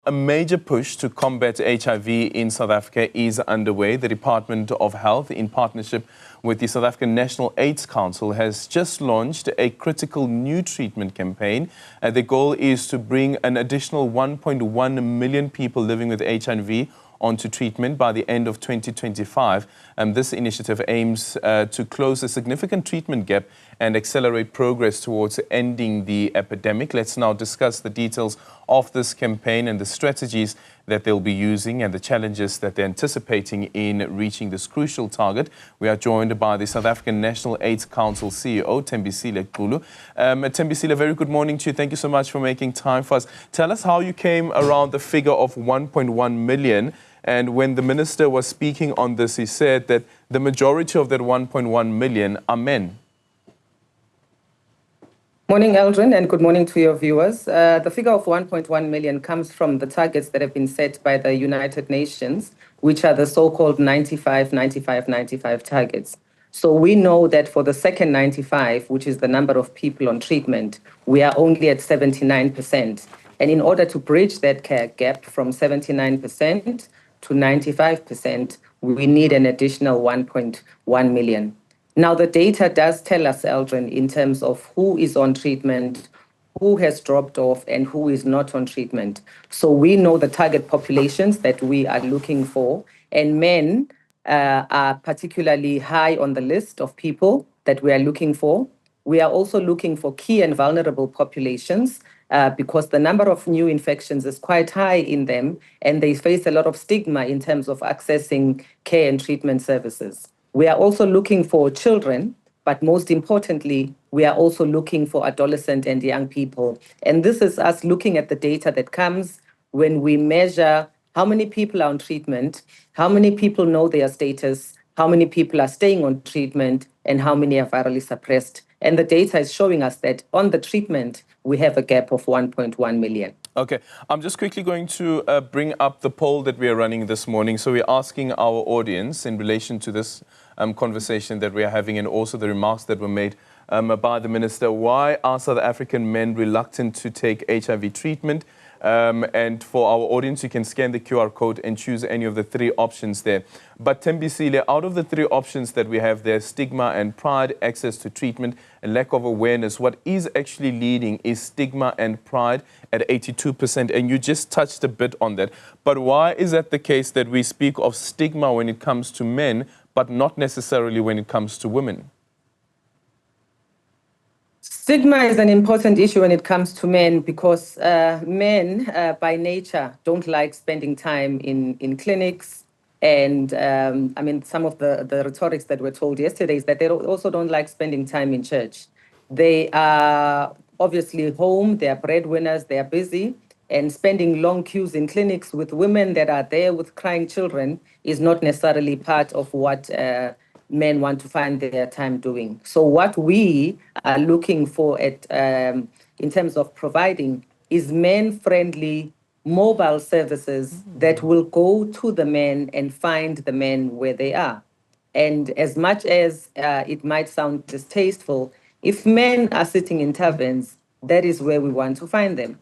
A major push to combat HIV in South Africa is underway. The Department of Health, in partnership with the South African National AIDS Council, has just launched a critical new treatment campaign. The goal is to bring an additional 1.1 million people living with HIV onto treatment by the end of 2025. This initiative aims to close a significant treatment gap and accelerate progress towards ending the epidemic. Let's now discuss the details of this campaign and the strategies that they'll be using and the challenges that they're anticipating in reaching this crucial target. We are joined by the South African National AIDS Council CEO, Thembisile Xulu. Thembisile, very good morning to you. Thank you so much for making time for us. Tell us how you came around the figure of 1.1 million. And when the minister was speaking on this, he said that the majority of that 1.1 million are men. Morning, Eldrin, and good morning to your viewers. The figure of 1.1 million comes from the targets that have been set by the United Nations, which are the so-called 95-95-95 targets. So we know that for the second 95, which is the number of people on treatment, we are only at 79%. And in order to bridge that care gap from 79% to 95%, we need an additional 1.1 million. Now, the data does tell us, Eldrin, in terms of who is on treatment, who has dropped off, and who is not on treatment. So we know the target populations that we are looking for, and men are particularly high on the list of people that we are looking for. We are also looking for key and vulnerable populations because the number of new infections is quite high in them, and they face a lot of stigma in terms of accessing care and treatment services. We are also looking for children, but most importantly, we are also looking for adolescent and young people. And this is us looking at the data that comes when we measure how many people are on treatment, how many people know their status, how many people are staying on treatment, and how many are virally suppressed. And the data is showing us that on the treatment, we have a gap of 1.1 million. Okay, I'm just quickly going to bring up the poll that we are running this morning. So we're asking our audience in relation to this conversation that we are having and also the remarks that were made by the minister. Why are South African men reluctant to take HIV treatment? And for our audience, you can scan the QR code and choose any of the three options there. But Thembisile, out of the three options that we have there, stigma and pride, access to treatment, and lack of awareness, what is actually leading is stigma and pride at 82%. And you just touched a bit on that. But why is that the case that we speak of stigma when it comes to men, but not necessarily when it comes to women? Stigma is an important issue when it comes to men because men, by nature, don't like spending time in clinics. And I mean, some of the rhetorics that were told yesterday is that they also don't like spending time in church. They are obviously home, they are breadwinners, they are busy, and spending long queues in clinics with women that are there with crying children is not necessarily part of what men want to find their time doing. So what we are looking for in terms of providing is men-friendly mobile services that will go to the men and find the men where they are. And as much as it might sound distasteful, if men are sitting in taverns, that is where we want to find them.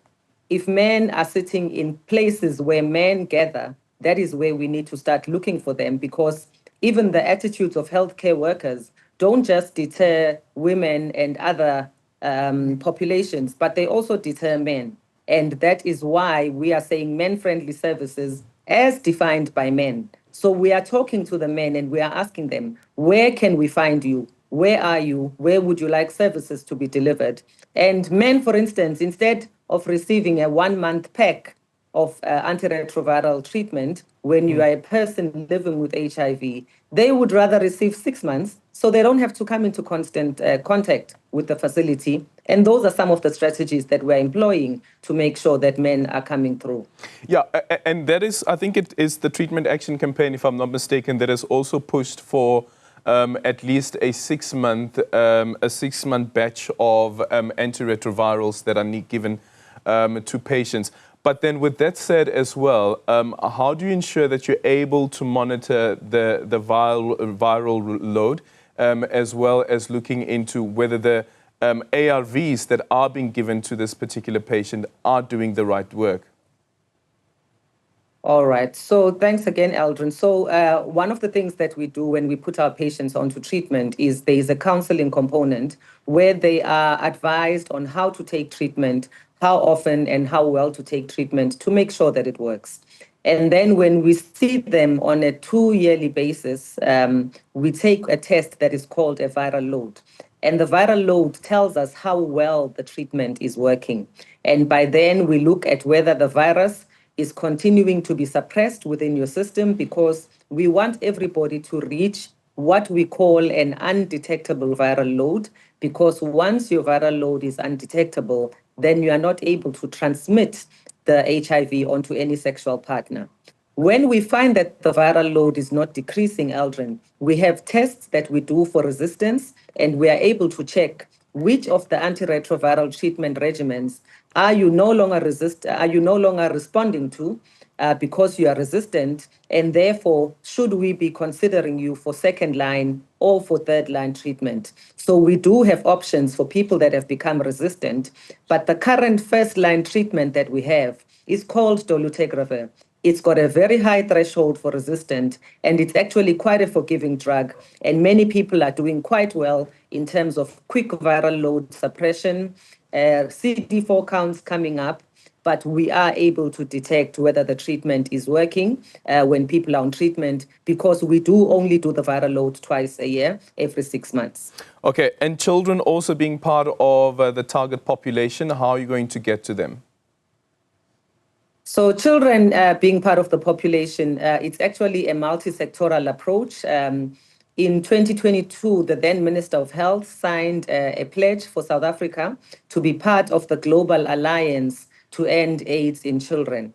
If men are sitting in places where men gather, that is where we need to start looking for them, because even the attitudes of healthcare workers don't just deter women and other populations, but they also deter men. And that is why we are saying men-friendly services as defined by men. So we are talking to the men and we are asking them, where can we find you? Where are you? Where would you like services to be delivered? And men, for instance, instead of receiving a 1-month pack of antiretroviral treatment when you are a person living with HIV, they would rather receive 6 months so they don't have to come into constant contact with the facility. And those are some of the strategies that we're employing to make sure that men are coming through. Yeah, and that is, I think it is the treatment action campaign, if I'm not mistaken, that is also pushed for at least a 6-month batch of antiretrovirals that are given to patients. But then with that said as well, how do you ensure that you're able to monitor the viral load as well as looking into whether the ARVs that are being given to this particular patient are doing the right work? All right. So thanks again, Eldrin. So one of the things that we do when we put our patients onto treatment is there is a counseling component where they are advised on how to take treatment, how often and how well to take treatment to make sure that it works. And then when we see them on a 2-yearly basis, we take a test that is called a viral load. And the viral load tells us how well the treatment is working. And by then, we look at whether the virus is continuing to be suppressed within your system, because we want everybody to reach what we call an undetectable viral load, because once your viral load is undetectable, then you are not able to transmit the HIV onto any sexual partner. When we find that the viral load is not decreasing, Eldrin, we have tests that we do for resistance, and we are able to check which of the antiretroviral treatment regimens are you no longer responding to because you are resistant, and therefore should we be considering you for second line or for third line treatment. So we do have options for people that have become resistant, but the current first line treatment that we have is called dolutegravir. It's got a very high threshold for resistant, and it's actually quite a forgiving drug. And many people are doing quite well in terms of quick viral load suppression, CD4 counts coming up, but we are able to detect whether the treatment is working when people are on treatment, because we do only do the viral load twice a year, every 6 months. Okay, and children also being part of the target population, how are you going to get to them? So children being part of the population, it's actually a multi-sectoral approach. In 2022, the then Minister of Health signed a pledge for South Africa to be part of the Global Alliance to End AIDS in Children.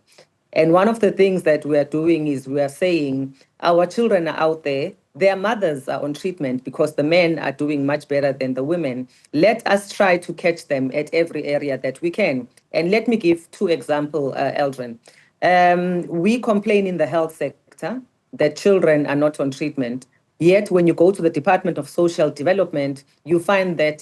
And one of the things that we are doing is we are saying our children are out there, their mothers are on treatment because the men are doing much better than the women. Let us try to catch them at every area that we can. And let me give 2 examples, Eldrin. We complain in the health sector that children are not on treatment. Yet when you go to the Department of Social Development, you find that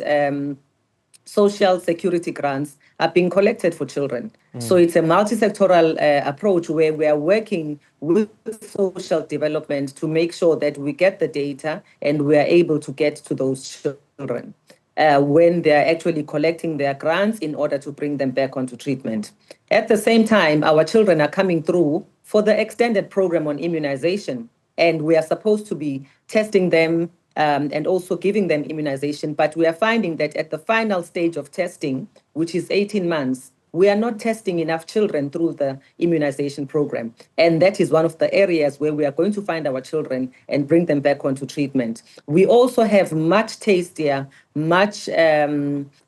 social security grants are being collected for children. So it's a multi-sectoral approach where we are working with social development to make sure that we get the data and we are able to get to those children when they're actually collecting their grants in order to bring them back onto treatment. At the same time, our children are coming through for the extended program on immunization, and we are supposed to be testing them and also giving them immunization. But we are finding that at the final stage of testing, which is 18 months, we are not testing enough children through the immunization program. And that is one of the areas where we are going to find our children and bring them back onto treatment. We also have much tastier, much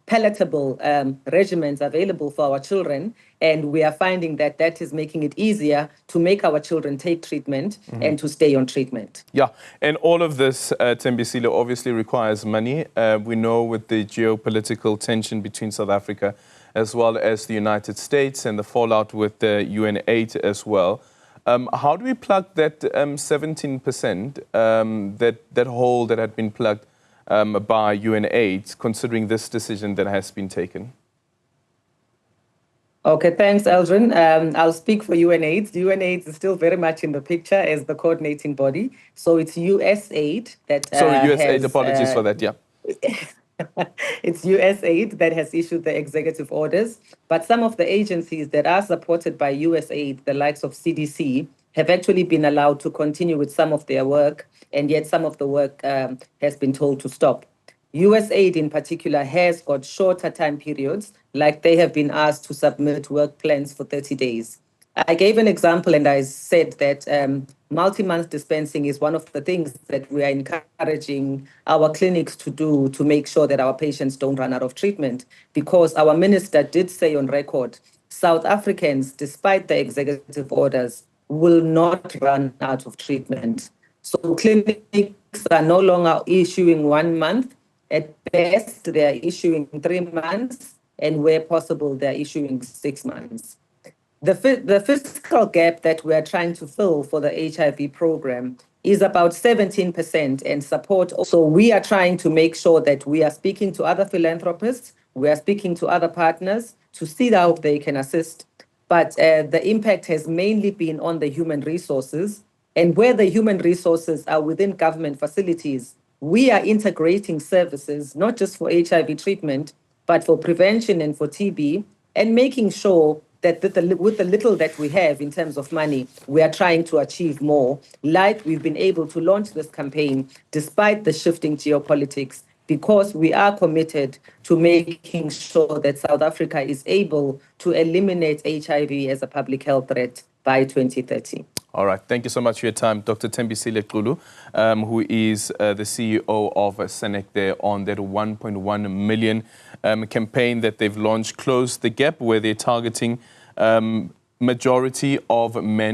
palatable regimens available for our children. And we are finding that that is making it easier to make our children take treatment and to stay on treatment. Yeah, and all of this, Tembisile, obviously requires money. We know with the geopolitical tension between South Africa as well as the United States and the fallout with the UNAIDS as well. How do we plug that 17%, that hole that had been plugged by UNAIDS, considering this decision that has been taken? Okay, thanks, Eldrin. I'll speak for UNAIDS. UNAIDS is still very much in the picture as the coordinating body. So it's USAID that Sorry, USAID, apologies for that, yeah. It's USAID that has issued the executive orders, but some of the agencies that are supported by USAID, the likes of CDC, have actually been allowed to continue with some of their work, and yet some of the work has been told to stop. USAID in particular has got shorter time periods, like they have been asked to submit work plans for 30 days. I gave an example and I said that multi-month dispensing is one of the things that we are encouraging our clinics to do to make sure that our patients don't run out of treatment, because our minister did say on record, South Africans, despite the executive orders, will not run out of treatment. So clinics are no longer issuing 1 month. At best, they are issuing 3 months, and where possible, they're issuing 6 months. The fiscal gap that we are trying to fill for the HIV program is about 17% and support. So we are trying to make sure that we are speaking to other philanthropists, we are speaking to other partners to see how they can assist. but the impact has mainly been on the human resources. And where the human resources are within government facilities, we are integrating services, not just for HIV treatment, but for prevention and for TB, and making sure that with the little that we have in terms of money, we are trying to achieve more. Like we've been able to launch this campaign despite the shifting geopolitics, because we are committed to making sure that South Africa is able to eliminate HIV as a public health threat by 2030. All right. Thank you so much for your time, Dr. Thembisile Xulu, who is the CEO of SANAC there on that 1.1 million campaign that they've launched, Close the Gap, where they're targeting majority of men